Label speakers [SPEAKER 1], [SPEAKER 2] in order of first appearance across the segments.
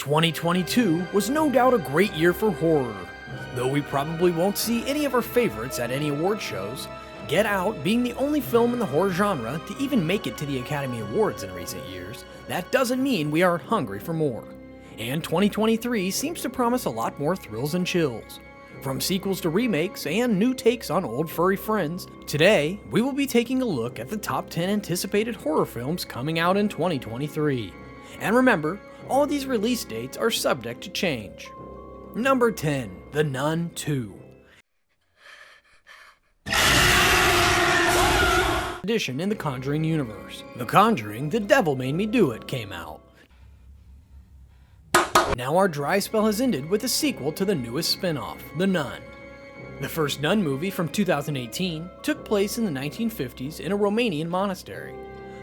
[SPEAKER 1] 2022 was no doubt a great year for horror. Though we probably won't see any of our favorites at any award shows, Get Out being the only film in the horror genre to even make it to the Academy Awards in recent years, that doesn't mean we aren't hungry for more. And 2023 seems to promise a lot more thrills and chills. From sequels to remakes and new takes on old furry friends, today we will be taking a look at the top 10 anticipated horror films coming out in 2023. And remember, all these release dates are subject to change. Number 10, The Nun 2. Edition in the Conjuring universe. The Conjuring, The Devil Made Me Do It came out. Now our dry spell has ended with a sequel to the newest spin-off, The Nun. The first Nun movie from 2018 took place in the 1950s in a Romanian monastery,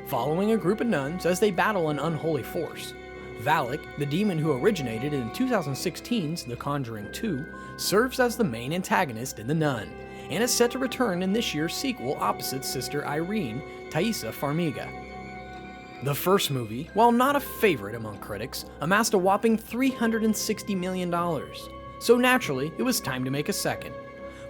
[SPEAKER 1] following a group of nuns as they battle an unholy force. Valak, the demon who originated in 2016's The Conjuring 2, serves as the main antagonist in The Nun, and is set to return in this year's sequel opposite sister Irene, Teresa Farmiga. The first movie, while not a favorite among critics, amassed a whopping $360 million. So naturally, it was time to make a second,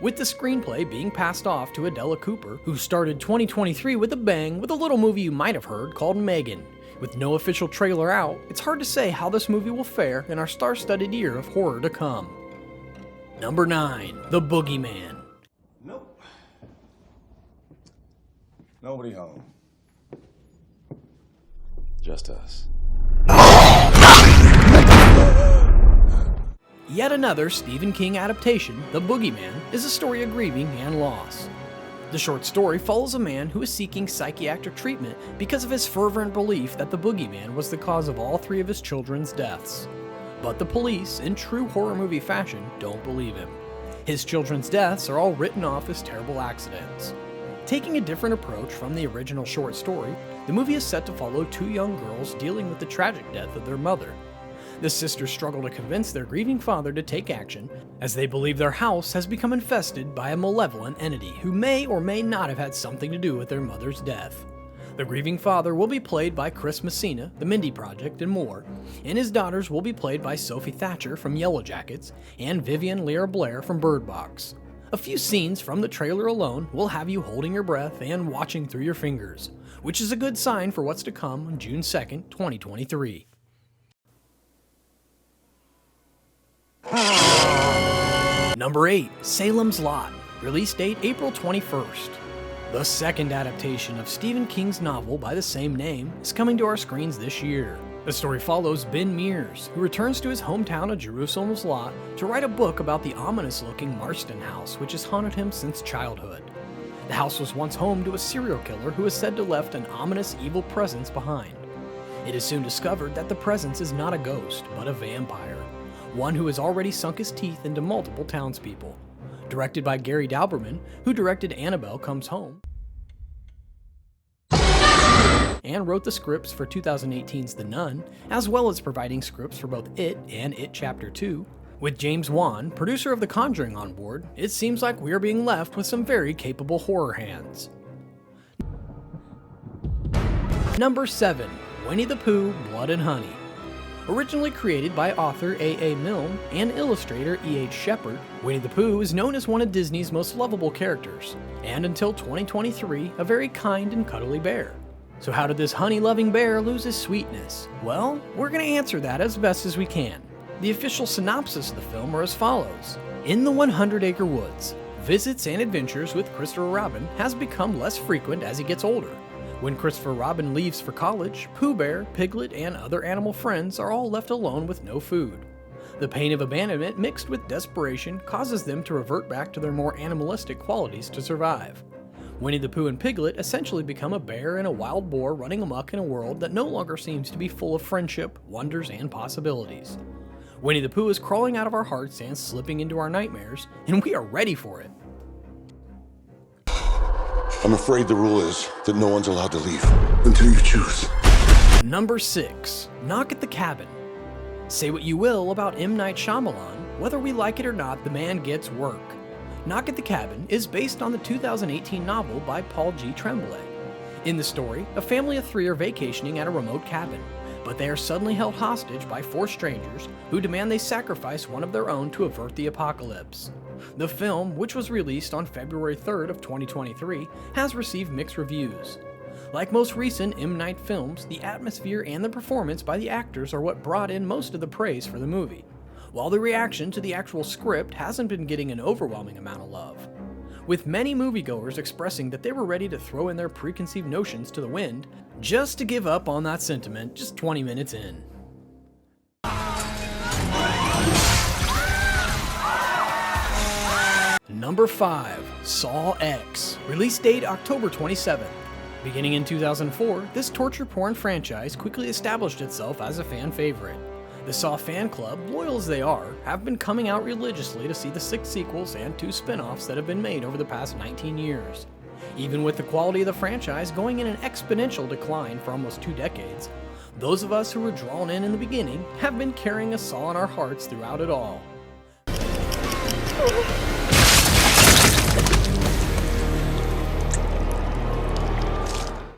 [SPEAKER 1] with the screenplay being passed off to Adela Cooper, who started 2023 with a bang with a little movie you might have heard called Megan. With no official trailer out, it's hard to say how this movie will fare in our star-studded year of horror to come. Number 9, The Boogeyman.
[SPEAKER 2] Nope. Nobody home. Just us.
[SPEAKER 1] Yet another Stephen King adaptation, The Boogeyman, is a story of grieving and loss. The short story follows a man who is seeking psychiatric treatment because of his fervent belief that the boogeyman was the cause of all 3 of his children's deaths. But the police, in true horror movie fashion, don't believe him. His children's deaths are all written off as terrible accidents. Taking a different approach from the original short story, the movie is set to follow 2 young girls dealing with the tragic death of their mother. The sisters struggle to convince their grieving father to take action, as they believe their house has become infested by a malevolent entity who may or may not have had something to do with their mother's death. The grieving father will be played by Chris Messina, The Mindy Project, and more, and his daughters will be played by Sophie Thatcher from Yellow Jackets and Vivian Leigh Blair from Bird Box. A few scenes from the trailer alone will have you holding your breath and watching through your fingers, which is a good sign for what's to come on June 2nd, 2023. Number 8, Salem's Lot, release date April 21st. The second adaptation of Stephen King's novel by the same name is coming to our screens this year. The story follows Ben Mears, who returns to his hometown of Jerusalem's Lot to write a book about the ominous-looking Marston house which has haunted him since childhood. The house was once home to a serial killer who is said to have left an ominous evil presence behind. It is soon discovered that the presence is not a ghost, but a vampire, one who has already sunk his teeth into multiple townspeople. Directed by Gary Dauberman, who directed Annabelle Comes Home, and wrote the scripts for 2018's The Nun, as well as providing scripts for both It and It Chapter 2. With James Wan, producer of The Conjuring, on board, it seems like we are being left with some very capable horror hands. Number 7, Winnie the Pooh, Blood and Honey. Originally created by author A.A. Milne and illustrator E.H. Shepard, Winnie the Pooh is known as one of Disney's most lovable characters, and until 2023, a very kind and cuddly bear. So how did this honey-loving bear lose his sweetness? Well, we're going to answer that as best as we can. The official synopsis of the film are as follows. In the 100-acre woods, visits and adventures with Christopher Robin has become less frequent as he gets older. When Christopher Robin leaves for college, Pooh Bear, Piglet, and other animal friends are all left alone with no food. The pain of abandonment mixed with desperation causes them to revert back to their more animalistic qualities to survive. Winnie the Pooh and Piglet essentially become a bear and a wild boar running amok in a world that no longer seems to be full of friendship, wonders, and possibilities. Winnie the Pooh is crawling out of our hearts and slipping into our nightmares, and we are ready for it.
[SPEAKER 3] I'm afraid the rule is that no one's allowed to leave until you choose.
[SPEAKER 1] Number 6, Knock at the Cabin. Say what you will about M.Night Shyamalan, whether we like it or not, the man gets work. Knock at the Cabin is based on the 2018 novel by Paul G. Tremblay. In the story, a family of 3 are vacationing at a remote cabin, but they are suddenly held hostage by 4 strangers who demand they sacrifice one of their own to avert the apocalypse. The film, which was released on February 3rd of 2023, has received mixed reviews. Like most recent M.night films, the atmosphere and the performance by the actors are what brought in most of the praise for the movie, while the reaction to the actual script hasn't been getting an overwhelming amount of love, with many moviegoers expressing that they were ready to throw in their preconceived notions to the wind just to give up on that sentiment just 20 minutes in. Number 5. Saw X. Release date October 27th. Beginning in 2004, this torture porn franchise quickly established itself as a fan favorite. The Saw fan club, loyal as they are, have been coming out religiously to see the 6 sequels and 2 spin-offs that have been made over the past 19 years. Even with the quality of the franchise going in an exponential decline for almost 2 decades, those of us who were drawn in the beginning have been carrying a Saw in our hearts throughout it all.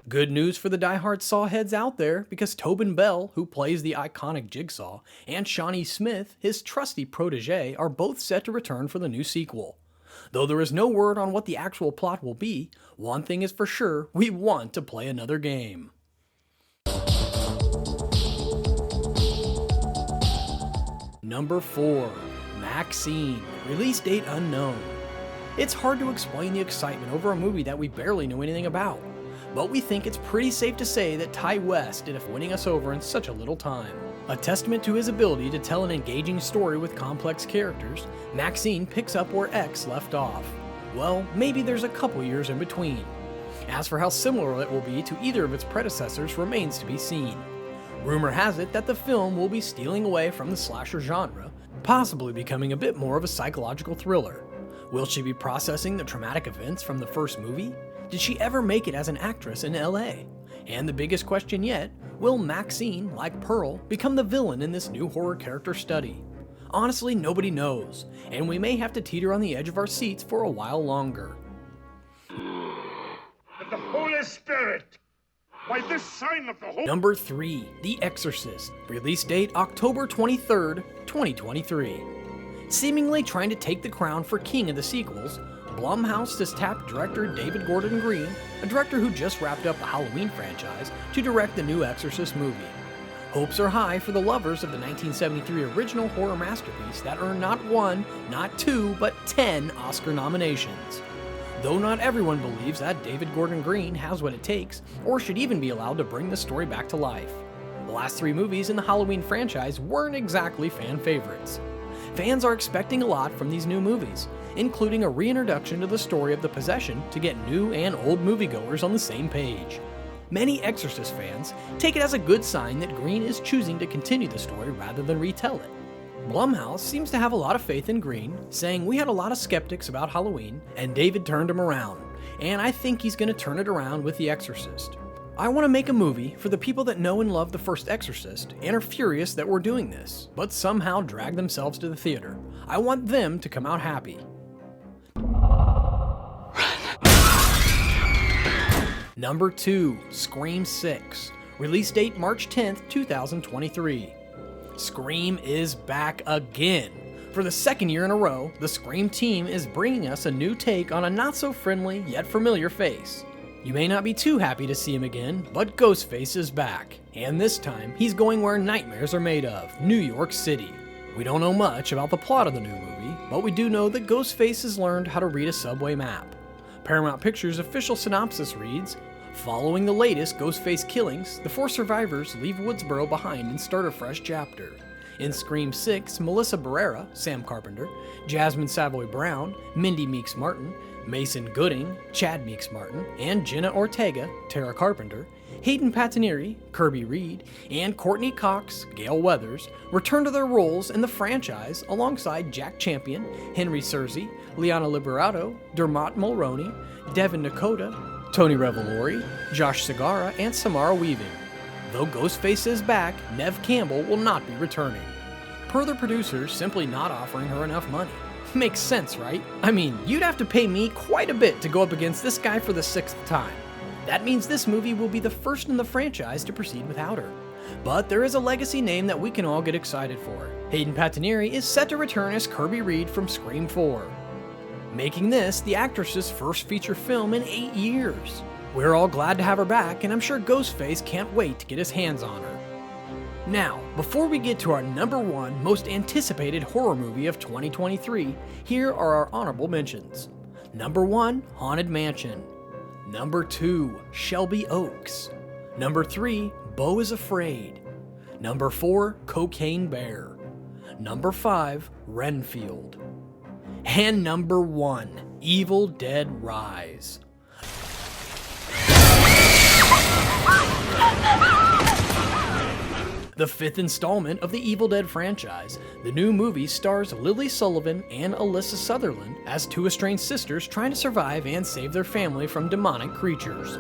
[SPEAKER 1] Good news for the die-hard Saw heads out there, because Tobin Bell, who plays the iconic Jigsaw, and Shawnee Smith, his trusty protege, are both set to return for the new sequel. Though there is no word on what the actual plot will be, one thing is for sure, we want to play another game. Number 4. Maxine. Release date unknown. It's hard to explain the excitement over a movie that we barely know anything about, but we think it's pretty safe to say that Ty West did it winning us over in such a little time. A testament to his ability to tell an engaging story with complex characters, Maxine picks up where X left off. Well, maybe there's a couple years in between. As for how similar it will be to either of its predecessors remains to be seen. Rumor has it that the film will be stealing away from the slasher genre, possibly becoming a bit more of a psychological thriller. Will she be processing the traumatic events from the first movie? Did she ever make it as an actress in LA? And the biggest question yet, will Maxine, like Pearl, become the villain in this new horror character study? Honestly, nobody knows, and we may have to teeter on the edge of our seats for a while longer.
[SPEAKER 4] The Holy Spirit! By this sign of the Holy...
[SPEAKER 1] Number 3. The Exorcist. Release date October 23rd, 2023. Seemingly trying to take the crown for king of the sequels, Blumhouse has tapped director David Gordon Green, a director who just wrapped up the Halloween franchise, to direct the new Exorcist movie. Hopes are high for the lovers of the 1973 original horror masterpiece that earned not 1, not 2, but 10 Oscar nominations. Though not everyone believes that David Gordon Green has what it takes, or should even be allowed to bring the story back to life. The last 3 movies in the Halloween franchise weren't exactly fan favorites. Fans are expecting a lot from these new movies, including a reintroduction to the story of the possession to get new and old moviegoers on the same page. Many Exorcist fans take it as a good sign that Green is choosing to continue the story rather than retell it. Blumhouse seems to have a lot of faith in Green, saying we had a lot of skeptics about Halloween, and David turned him around, and I think he's going to turn it around with The Exorcist. I want to make a movie for the people that know and love the first Exorcist and are furious that we're doing this, but somehow drag themselves to the theater. I want them to come out happy. Number 2. Scream 6. Release date March 10th, 2023. Scream is back again. For the 2nd year in a row, the Scream team is bringing us a new take on a not-so-friendly yet familiar face. You may not be too happy to see him again, but Ghostface is back, and this time he's going where nightmares are made of, New York City. We don't know much about the plot of the new movie, but we do know that Ghostface has learned how to read a subway map. Paramount Pictures' official synopsis reads, following the latest Ghostface killings, the 4 survivors leave Woodsboro behind and start a fresh chapter. In Scream 6, Melissa Barrera, Sam Carpenter, Jasmine Savoy Brown, Mindy Meeks Martin, Mason Gooding, Chad Meeks Martin, and Jenna Ortega, Tara Carpenter, Hayden Panettiere, Kirby Reed, and Courtney Cox, Gale Weathers, return to their roles in the franchise alongside Jack Champion, Henry Cersei, Liana Liberato, Dermot Mulroney, Devin Nakota, Tony Revolori, Josh Segarra, and Samara Weaving. Though Ghostface is back, Neve Campbell will not be returning. Per the producers simply not offering her enough money. Makes sense, right? I mean, you'd have to pay me quite a bit to go up against this guy for the 6th time. That means this movie will be the first in the franchise to proceed without her. But there is a legacy name that we can all get excited for. Hayden Panettiere is set to return as Kirby Reed from Scream 4, making this the actress's first feature film in 8 years. We're all glad to have her back, and I'm sure Ghostface can't wait to get his hands on her. Now, before we get to our number 1 most anticipated horror movie of 2023, here are our honorable mentions. Number 1, Haunted Mansion. Number 2, Shelby Oaks. Number 3, Beau is Afraid. Number 4, Cocaine Bear. Number 5, Renfield. And number 1, Evil Dead Rise. The 5th installment of the Evil Dead franchise, the new movie stars Lily Sullivan and Alyssa Sutherland as 2 estranged sisters trying to survive and save their family from demonic creatures.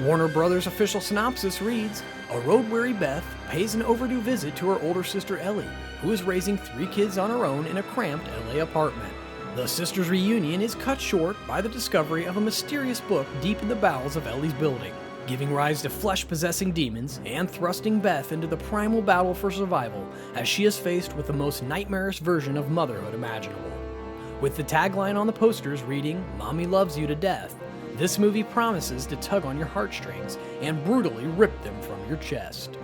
[SPEAKER 1] Warner Brothers' official synopsis reads, a road-weary Beth pays an overdue visit to her older sister Ellie, who is raising 3 kids on her own in a cramped LA apartment. The sisters' reunion is cut short by the discovery of a mysterious book deep in the bowels of Ellie's building, giving rise to flesh-possessing demons and thrusting Beth into the primal battle for survival as she is faced with the most nightmarish version of motherhood imaginable. With the tagline on the posters reading, "Mommy loves you to death," this movie promises to tug on your heartstrings and brutally rip them from your chest.